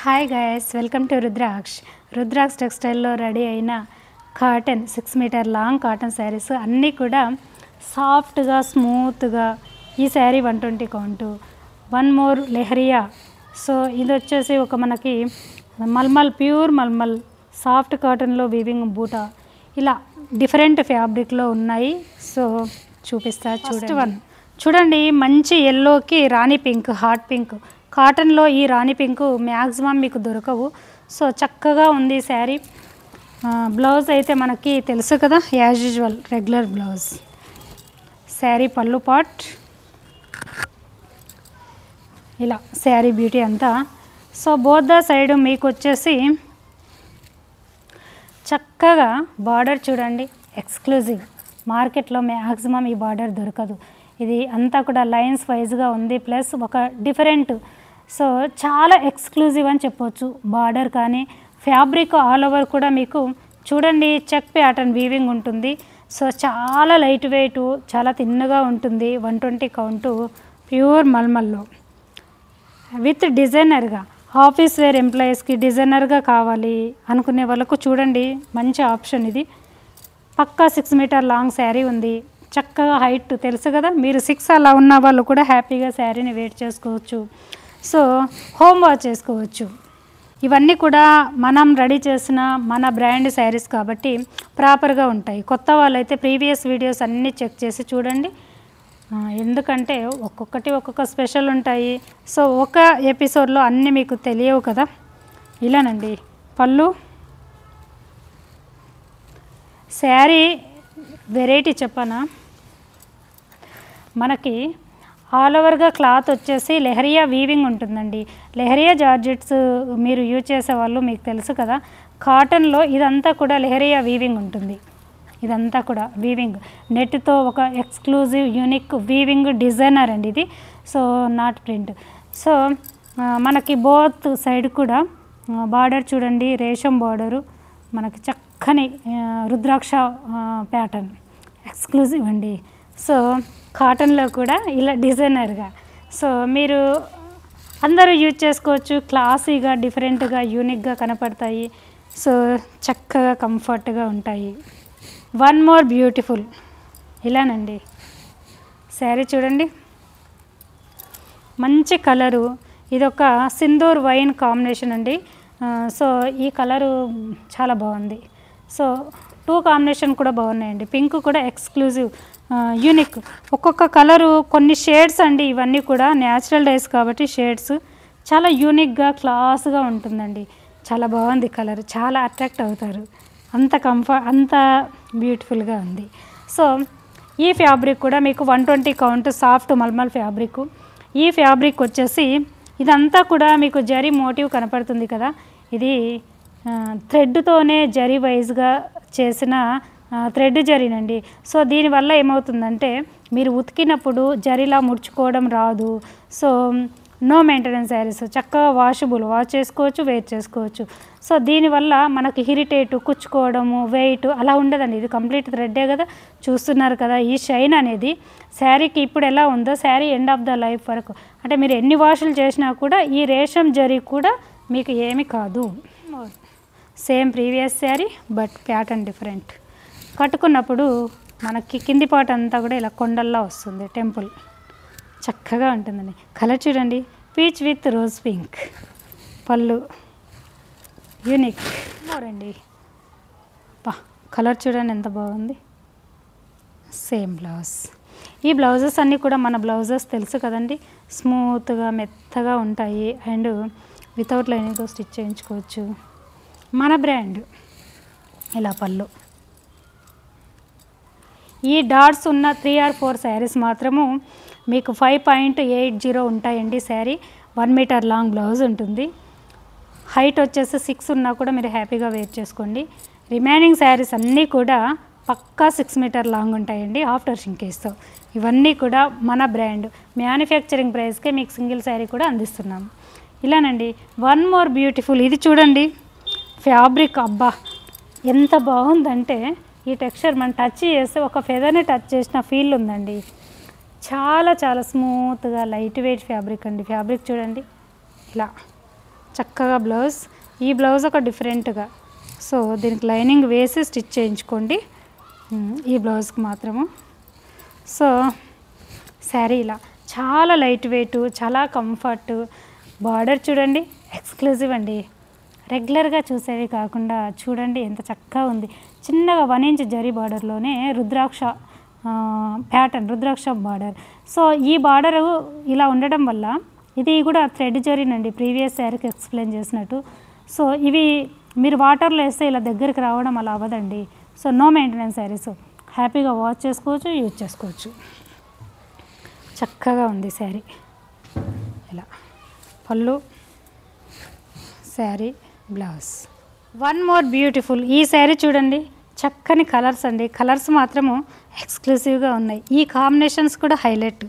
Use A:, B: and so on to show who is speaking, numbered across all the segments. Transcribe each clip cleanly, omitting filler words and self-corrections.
A: Hi guys, welcome to Rudraksha టెక్స్టైల్లో ready అయిన cotton 6 metre long cotton saris అన్నీ కూడా సాఫ్ట్గా స్మూత్గా. ఈ sari 120 count. One more lehariya. So ఇది వచ్చేసి ఒక మనకి మల్మల్, ప్యూర్ మల్మల్ సాఫ్ట్ కాటన్లో వీవింగ్ బూటా, ఇలా డిఫరెంట్ ఫ్యాబ్రిక్లో ఉన్నాయి. సో చూపిస్తా చూడండి. చూడండి, మంచి ఎల్లోకి రాణి పింక్, హాట్ పింక్. కాటన్లో ఈ రాణి పింక్ మ్యాక్సిమం మీకు దొరకవు. సో చక్కగా ఉంది శారీ. బ్లౌజ్ అయితే మనకి తెలుసు కదా, as usual regular blouse. Sari పళ్ళు పాట్ ఇలా శారీ బ్యూటీ అంతా. సో బోత్ ద సైడ్ మీకు వచ్చేసి చక్కగా బార్డర్ చూడండి, ఎక్స్క్లూజివ్. మార్కెట్లో మ్యాక్సిమం ఈ బార్డర్ దొరకదు. ఇది అంతా కూడా లైన్స్ వైజ్గా ఉంది, ప్లస్ ఒక డిఫరెంట్. సో చాలా ఎక్స్క్లూజివ్ అని చెప్పవచ్చు. బార్డర్ కానీ ఫ్యాబ్రిక్ ఆల్ ఓవర్ కూడా మీకు చూడండి చెక్ ప్యాటర్న్ వీవింగ్ ఉంటుంది. సో చాలా లైట్ వెయిట్, చాలా తిన్నగా ఉంటుంది. 120 కౌంటు, ప్యూర్ మల్మల్లో విత్ డిజైనర్గా. ఆఫీస్ వేర్ ఎంప్లాయీస్కి డిజైనర్గా కావాలి అనుకునే వాళ్ళకు చూడండి మంచి ఆప్షన్ ఇది. పక్కా 6 మీటర్ లాంగ్ శారీ ఉంది. చక్కగా హైట్ తెలుసు కదా, మీరు 6 అలా ఉన్న వాళ్ళు కూడా హ్యాపీగా శారీని వెయిట్ చేసుకోవచ్చు. సో హోమ్ వాష్ చేసుకోవచ్చు. ఇవన్నీ కూడా మనం రెడీ చేసిన మన బ్రాండ్ శారీస్ కాబట్టి ప్రాపర్గా ఉంటాయి. కొత్త వాళ్ళైతే ప్రీవియస్ వీడియోస్ అన్నీ చెక్ చేసి చూడండి, ఎందుకంటే ఒక్కొక్క స్పెషల్ ఉంటాయి. సో ఒక ఎపిసోడ్లో అన్నీ మీకు తెలియవు కదా. ఇలానండి పళ్ళు. శారీ వెరైటీ చెప్పనా, మనకి ఆల్ ఓవర్గా క్లాత్ వచ్చేసి లెహరియా వీవింగ్ ఉంటుందండి. లెహరియా జార్జెట్స్ మీరు యూజ్ చేసేవాళ్ళు మీకు తెలుసు కదా. కాటన్లో ఇదంతా కూడా లెహరియా వీవింగ్ ఉంటుంది. ఇదంతా కూడా వీవింగ్ నెట్తో ఒక ఎక్స్క్లూజివ్ యూనిక్ వీవింగ్ డిజైనర్ అండి ఇది. So not print. సో మనకి బోత్ సైడ్ కూడా బార్డర్ చూడండి, రేషం బార్డరు, మనకి చక్కని రుద్రాక్ష ప్యాటర్న్ ఎక్స్క్లూజివ్ అండి. సో కాటన్లో కూడా ఇలా డిజైనర్గా. సో మీరు అందరూ యూజ్ చేసుకోవచ్చు. క్లాసీగా, డిఫరెంట్గా, యూనిక్గా కనపడతాయి. సో చక్కగా కంఫర్ట్గా ఉంటాయి. వన్ మోర్ బ్యూటిఫుల్ ఇలానండి శారీ చూడండి, మంచి కలరు. ఇదొక సింధూర్ వైన్ కాంబినేషన్ అండి. సో ఈ కలరు చాలా బాగుంది. సో 2 కాంబినేషన్ కూడా బాగున్నాయండి. పింక్ కూడా ఎక్స్క్లూజివ్, యూనిక్. ఒక్కొక్క కలరు కొన్ని షేడ్స్ అండి. ఇవన్నీ కూడా న్యాచురల్ డైస్ కాబట్టి షేడ్స్ చాలా యూనిక్గా, క్లాస్గా ఉంటుందండి. చాలా బాగుంది కలర్, చాలా అట్రాక్ట్ అవుతారు. అంత బ్యూటిఫుల్గా ఉంది. సో ఈ ఫ్యాబ్రిక్ కూడా మీకు 120 కౌంట్ సాఫ్ట్ మల్మల్ ఫ్యాబ్రిక్. ఈ ఫ్యాబ్రిక్ వచ్చేసి ఇదంతా కూడా మీకు జరీ మోటివ్ కనపడుతుంది కదా, ఇది థ్రెడ్తోనే జరీ వైజ్గా చేసిన థ్రెడ్ జరీనండి. సో దీనివల్ల ఏమవుతుందంటే మీరు ఉతికినప్పుడు జరీలా ముడుచుకోవడం రాదు. సో నో మెయింటెనెన్స్ శారీస్, చక్కగా వాష్ చేసుకోవచ్చు, వేర్ చేసుకోవచ్చు. సో దీనివల్ల మనకి ఇరిటేట్, కుచ్చుకోవడము, వెయిట్ అలా ఉండదండి. ఇది కంప్లీట్ థ్రెడ్డే కదా, చూస్తున్నారు కదా. ఈ షైన్ అనేది శారీకి ఇప్పుడు ఎలా ఉందో sari end of the life వరకు, అంటే మీరు ఎన్ని వాషులు చేసినా కూడా ఈ రేషం జరీ కూడా మీకు ఏమి కాదు. Same previous sari but pattern different. కట్టుకున్నప్పుడు మనకి కింది పాట అంతా కూడా ఇలా కొండల్లా వస్తుంది, టెంపుల్. చక్కగా ఉంటుందండి. కలర్ చూడండి, పీచ్ విత్ రోజ్ పింక్. పళ్ళు యూనిక్ మోరండి. కలర్ చూడండి ఎంత బాగుంది. Same blouse. ఈ బ్లౌజెస్ అన్నీ కూడా మన బ్లౌజెస్ తెలుసు కదండి, స్మూత్గా మెత్తగా ఉంటాయి. అండ్ వితౌట్ లైనింగ్తో స్టిచ్ చేయించుకోవచ్చు. మన బ్రాండ్. ఇలా పళ్ళు. ఈ డాట్స్ ఉన్న 3 or 4 శారీస్ మాత్రము మీకు 5.80 ఉంటాయండి శారీ. 1 మీటర్ లాంగ్ బ్లౌజ్ ఉంటుంది. హైట్ వచ్చేసి 6 ఉన్నా కూడా మీరు హ్యాపీగా వేర్ చేసుకోండి. రిమైనింగ్ శారీస్ అన్నీ కూడా పక్కా 6 మీటర్ లాంగ్ ఉంటాయండి, ఆఫ్టర్ షింకేజ్తో. ఇవన్నీ కూడా మన బ్రాండ్. మ్యానుఫ్యాక్చరింగ్ ప్రైస్కే మీకు సింగిల్ శారీ కూడా అందిస్తున్నాము. ఇలానండి. One more beautiful. ఇది చూడండి ఫ్యాబ్రిక్, అబ్బా ఎంత బాగుందంటే ఈ టెక్స్చర్ మనం టచ్ చేస్తే ఒక ఫెదర్ని టచ్ చేసిన ఫీల్ ఉందండి. చాలా చాలా స్మూత్గా లైట్ వెయిట్ ఫ్యాబ్రిక్ అండి. ఫ్యాబ్రిక్ చూడండి ఇలా చక్కగా బ్లౌజ్. ఈ బ్లౌజ్ ఒక డిఫరెంట్గా, సో దీనికి లైనింగ్ వేసి స్టిచ్ చేయించుకోండి ఈ బ్లౌజ్కి మాత్రము. సో శారీ ఇలా చాలా లైట్ వెయిట్, చాలా కంఫర్ట్. బార్డర్ చూడండి ఎక్స్క్లూజివ్ అండి, రెగ్యులర్గా చూసేవి కాకుండా చూడండి ఎంత చక్కగా ఉంది. చిన్నగా 1 ఇంచ్ జరీ బార్డర్లోనే రుద్రాక్ష ప్యాటర్న్, రుద్రాక్ష బార్డర్. సో ఈ బార్డరు ఇలా ఉండడం వల్ల, ఇది కూడా థ్రెడ్ జరీనండి, ప్రీవియస్ శారీకి ఎక్స్ప్లెయిన్ చేసినట్టు. సో ఇవి మీరు వాటర్లో వేస్తే ఇలా దగ్గరికి రావడం అలా అవ్వదండి. సో నో మెయింటెనెన్స్ శారీస్, హ్యాపీగా వాష్ చేసుకోవచ్చు, యూజ్ చేసుకోవచ్చు. చక్కగా ఉంది శారీ. ఇలా పళ్ళు, sari, blouse. One more beautiful. ఈ శారీ చూడండి, చక్కని కలర్స్ అండి, కలర్స్ మాత్రము ఎక్స్క్లూసివ్గా ఉన్నాయి. ఈ కాంబినేషన్స్ కూడా హైలైట్.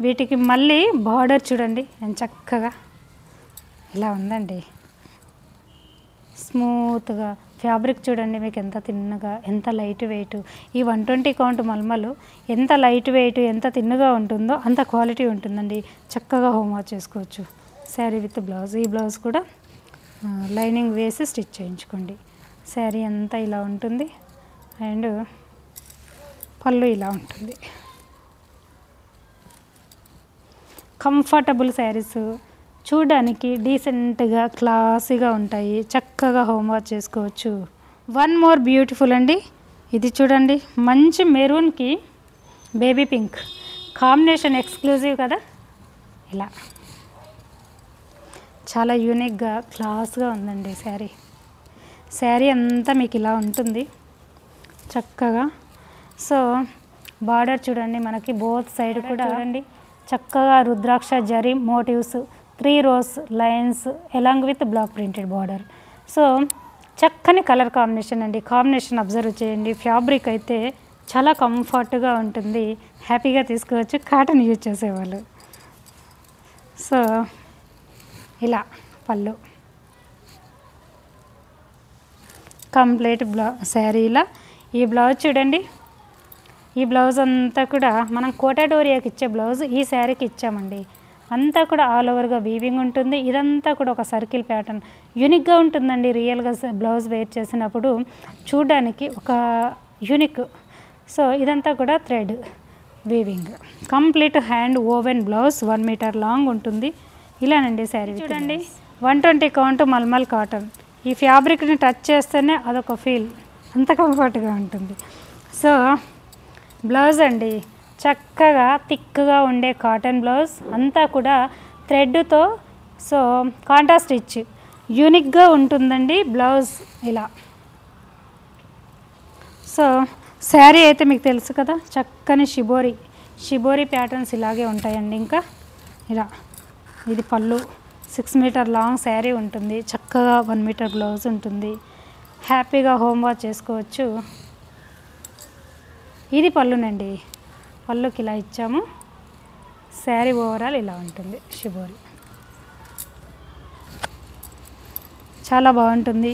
A: వీటికి మళ్ళీ బార్డర్ చూడండి ఎంత చక్కగా ఇలా ఉందండి, స్మూత్గా. ఫ్యాబ్రిక్ చూడండి మీకు ఎంత తిన్నగా, ఎంత లైట్ వెయిట్. ఈ 120 కౌంట్ మల్మలు ఎంత లైట్ వెయిట్, ఎంత తిన్నగా ఉంటుందో అంత క్వాలిటీ ఉంటుందండి. చక్కగా హోమ్ వాష్ చేసుకోవచ్చు. Sari with blouse. ఈ బ్లౌజ్ కూడా లైనింగ్ వేసి స్టిచ్ చేయించుకోండి. శారీ అంతా ఇలా ఉంటుంది అండ్ పళ్ళు ఇలా ఉంటుంది. కంఫర్టబుల్ శారీస్, చూడడానికి డీసెంట్గా క్లాసీగా ఉంటాయి. చక్కగా హోమ్ వాష్ చేసుకోవచ్చు. వన్ మోర్ బ్యూటిఫుల్ అండి. ఇది చూడండి, మంచి మెరూన్కి బేబీ పింక్ కాంబినేషన్, ఎక్స్క్లూజివ్ కదా. ఇలా చాలా యూనిక్గా క్లాస్గా ఉందండి శారీ. శారీ అంతా మీకు ఇలా ఉంటుంది చక్కగా. సో బార్డర్ చూడండి మనకి బోత్ సైడ్ కూడా చూడండి చక్కగా rudraksha zari motifs, 3 rows lines along with black printed border. So చక్కని కలర్ కాంబినేషన్ అండి. కాంబినేషన్ అబ్జర్వ్ చేయండి. ఫ్యాబ్రిక్ అయితే చాలా కంఫర్ట్గా ఉంటుంది, హ్యాపీగా తీసుకోవచ్చు కాటన్ యూజ్ చేసేవాళ్ళు. సో ఇలా పళ్ళు, కంప్లీట్ శారీ ఇలా. ఈ బ్లౌజ్ చూడండి, ఈ బ్లౌజ్ అంతా కూడా మనం కోటాడోరియాకి ఇచ్చే బ్లౌజ్ ఈ శారీకి ఇచ్చామండి. అంతా కూడా ఆల్ ఓవర్గా వీవింగ్ ఉంటుంది. ఇదంతా కూడా ఒక సర్కిల్ ప్యాటర్న్, యూనిక్గా ఉంటుందండి. రియల్గా బ్లౌజ్ వేర్ చేసినప్పుడు చూడడానికి ఒక యూనిక్. సో ఇదంతా కూడా thread weaving, complete hand woven blouse, 1 metre long ఉంటుంది. ఇలానండి శారీ చూడండి. 120 కౌంట్ మల్మల్ కాటన్. ఈ ఫ్యాబ్రిక్ని టచ్ చేస్తేనే అదొక ఫీల్, అంత కంఫర్ట్గా ఉంటుంది. సో బ్లౌజ్ అండి చక్కగా థిక్గా ఉండే కాటన్ బ్లౌజ్, అంతా కూడా థ్రెడ్తో. సో కాంట్రాస్ట్ స్టిచ్ యూనిక్గా ఉంటుందండి బ్లౌజ్ ఇలా. సో శారీ అయితే మీకు తెలుసు కదా, చక్కని షిబోరి ప్యాటర్న్స్ ఇలాగే ఉంటాయండి. ఇంకా ఇలా ఇది పళ్ళు, 6 మీటర్ లాంగ్ శారీ ఉంటుంది. చక్కగా 1 మీటర్ బ్లౌజ్ ఉంటుంది. హ్యాపీగా హోమ్ వాష్ చేసుకోవచ్చు. ఇది పళ్ళునండి, పళ్ళుకి ఇలా ఇచ్చాము. శారీ ఓవరాల్ ఇలా ఉంటుంది. షిబోరి చాలా బాగుంటుంది.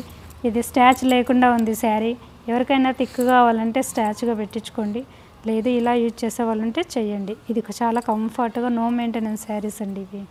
A: ఇది స్టాచ్ లేకుండా ఉంది శారీ. ఎవరికైనా థిక్ కావాలంటే స్టాచ్గా పెట్టించుకోండి, లేదు ఇలా యూజ్ చేసే వాళ్ళంటే చెయ్యండి. ఇది చాలా కంఫర్ట్గా నో మెయింటెనెన్స్ శారీస్ అండి ఇవి.